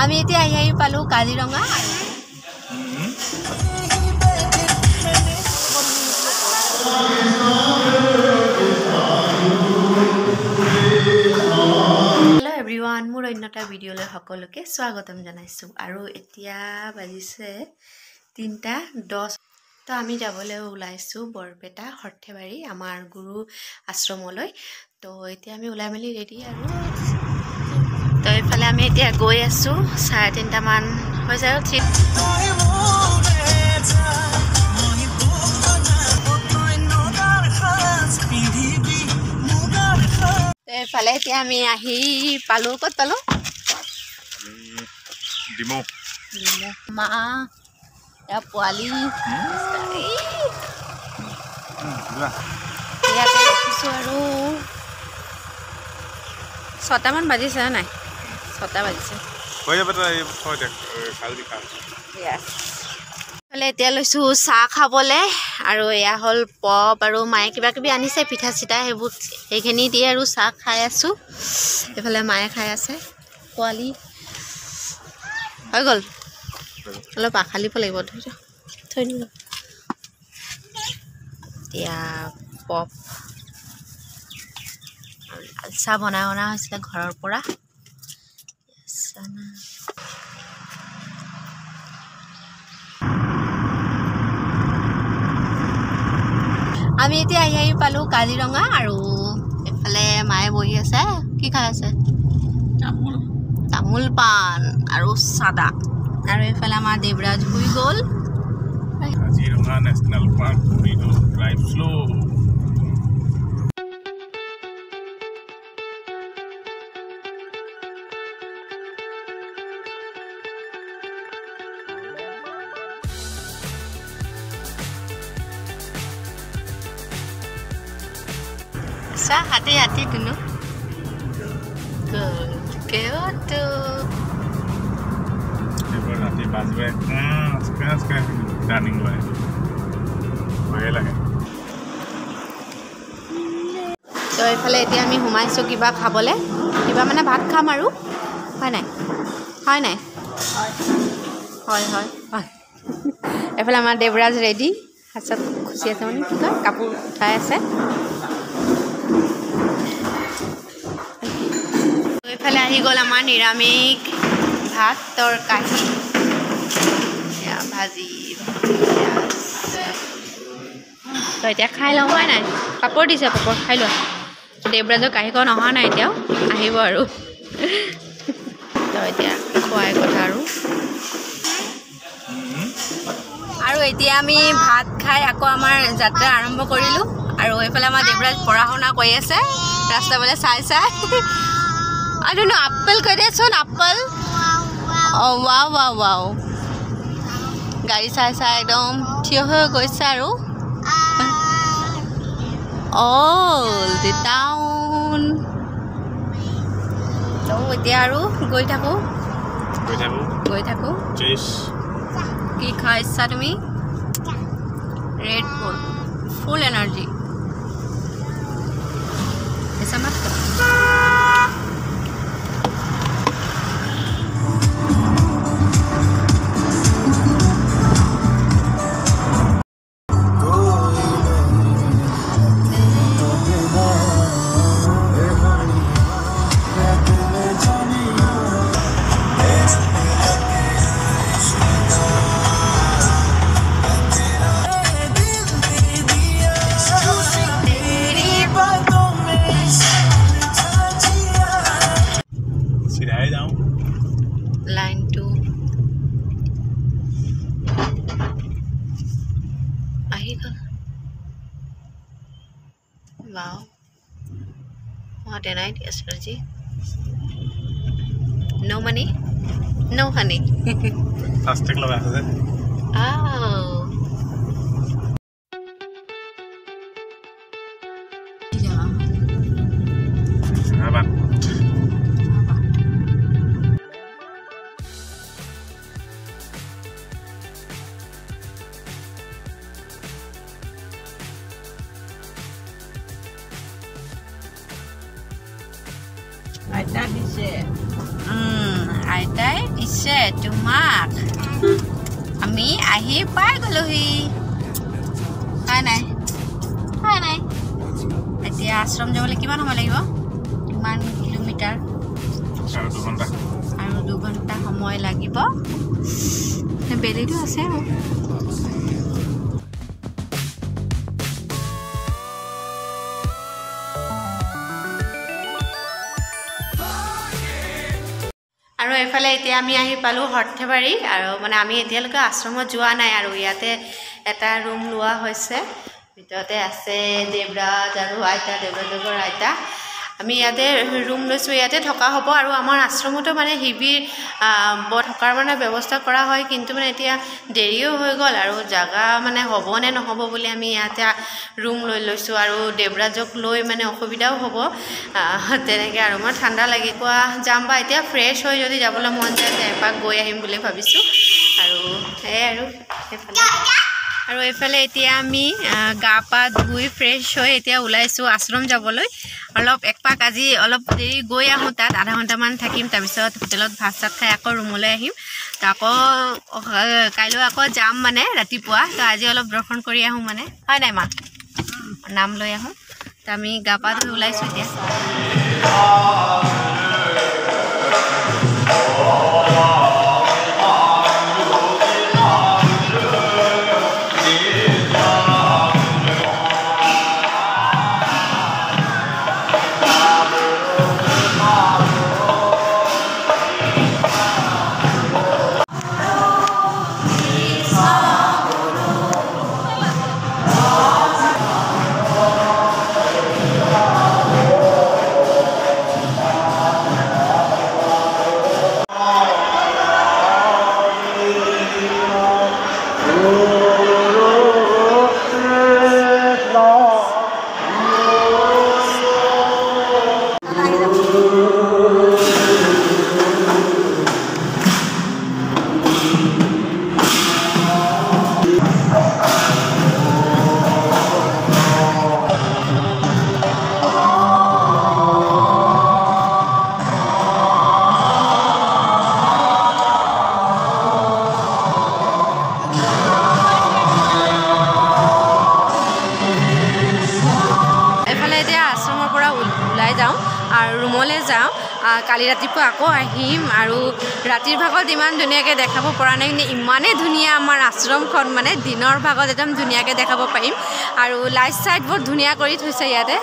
আমি এতিয়া আহি পালো কাজিৰঙা हेलो एवरीवन मोर अन्यटा भिडिओले सकलोके स्वागतम जनाइछु आरो एतिया बाजिसे 3:10 तो आमी जाबले उलाइछु बरपेटा हर्थेबारी आमार गुरु आश्रमলৈ तो एतिया आमी उলাই मेली रेडी आरो तो एफाले आमी एतिया गय आछु 3:30 मान হৈ যায় ঠিক एफाले एतिया आमी आही पालो कत पालो डिमो मा या पोवाली ইয়াতে ৰখিছো আৰু 6টা মান বাজিছে নাই 6টা বাজিছে হৈ যাব তো এই ফটো কালি কাল यस হলে এতিয়া লৈছো চাহ খাবলে আৰু এয়া হল পপ আৰু মায়ে কিবা কিবি আনিছে পিঠা চিটা হেবু এইখিনি দি আৰু চাহ খাই আছো এফালে মায়ে খাই আছে পোৱালি হৈ গল অলপ আখালিব লাগিব ধৰি থৈ দিলো এতিয়া পপ চাহ বনাই অনা হৈছিলে ঘৰৰ পৰা আমি এতিয়া আহি পালো কাজিৰঙা আৰু এফালে মায়ে বহি আছে কি খাই আছে তামোল পান আৰু সাদা আৰু এফালে আমাৰ দেৱৰাজ হৈ গল Kaziranga national park corridor drive slow सा हाथी हाथी दुनो के तो এবার রাতে বাজবে আজকে রানিং লয় ভাগে লাগে তো এফালে এতিয়া আমি হুমাইছো কিবা খাবলে কিবা মানে ভাত খাম আৰু হয় নাই হয় এফালে আমাৰ দেৱৰাজ ৰেডি হাতত খুচি আছে মানে কি কয় কাপোৰ উঠাই আছে এফালে আহি গ'ল আমাৰ নিৰামিষ ভাত তৰকাৰী ভাজি তো এতিয়া খাই লওঁ হয় নাই পাপৰ দিছে পাপৰ খাই লোৱা দেৱৰাজৰ কাঁহীখন অহা নাই এতিয়াও আহিব আৰু তো এতিয়া খোৱাই কথা আৰু এতিয়া আমি ভাত খাই আকৌ আমাৰ যাত্ৰা আৰম্ভ কৰিলোঁ আৰু এইফালে আমাৰ দেৱৰাজ পঢ়া শুনা কৰি আছে ৰাস্তা বোলে চাই I don't know apple करे सुन apple oh wow गाड़ी साइ एकदम ठिय हो গৈছে আৰু old town তো এতিয়া আৰু গৈ থাকো চেস কি খাইছা তুমি red bull full energy ऐसा मत करो line 2 ahi ka wow what an idea Sarji no money no honey plastic laga আছে oh I thought he said, I died. পিছে তোমাক আমি আহি পাই গলোহি হয় নাই এতিয়া আশ্ৰম যাবলৈ কিমান সময় লাগিব কিমান কিলোমিটাৰ আৰু 2 ঘণ্টা সময় লাগিব বেলিটো আছে আৰু এফালে এতিয়া আমি আহি পালোঁ সৰ্থেবাৰী আৰু মানে আমি এতিয়ালৈকে আশ্ৰমত যোৱা নাই আৰু ইয়াতে এটা ৰুম লোৱা হৈছে ভিতৰতে আছে দেৱৰাজ আৰু আইতা দেৱৰাজৰ আইতা আমি ইয়াতে ৰুম লৈছোঁ ইয়াতে থকা হ'ব আৰু আমাৰ আশ্ৰমতো মানে শিবিৰ থকাৰ মানে ব্যৱস্থা কৰা হয় কিন্তু মানে এতিয়া দেৰিও হৈ গ'ল আৰু জাগা মানে হ'বনে নহ'ব বুলি আমি ইয়াতে ৰুম লৈ লৈছোঁ আৰু দেৱৰাজক লৈ মানে অসুবিধাও হ'ব তেনেকৈ আৰু মই ঠাণ্ডা লাগি কোৱা যাম বা এতিয়া ফ্ৰেছ হৈ যদি যাবলৈ মন যায় এপাক গৈ আহিম বুলি ভাবিছোঁ আৰু সেয়াই আৰু এইফালে এতিয়া আমি গা পা ধুই ফ্ৰেছ হৈ এতিয়া ওলাইছোঁ আশ্ৰম যাবলৈ অলপ একপাক আজি অলপ দেৰি গৈ আহোঁ তাত আধা ঘণ্টামান থাকিম তাৰপিছত হোটেলত ভাত চাত খাই আকৌ ৰুমলৈ আহিম তো আকৌ কাইলৈ আকৌ যাম মানে ৰাতিপুৱা তো আজি অলপ দৰ্শন কৰি আহোঁ মানে হয় নাই মা নাম লৈ আহোঁ তো আমি গা পা ধুই ওলাইছোঁ এতিয়া আৰু ৰুমলৈ যাওঁ কালি ৰাতিপুৱা আকৌ আহিম আৰু ৰাতিৰ ভাগত ইমান ধুনীয়াকৈ দেখাব পৰা নাই কিন্তু ইমানেই ধুনীয়া আমাৰ আশ্ৰমখন মানে দিনৰ ভাগত একদম ধুনীয়াকৈ দেখাব পাৰিম আৰু লাইট চাইট বহুত ধুনীয়া কৰি থৈছে ইয়াতে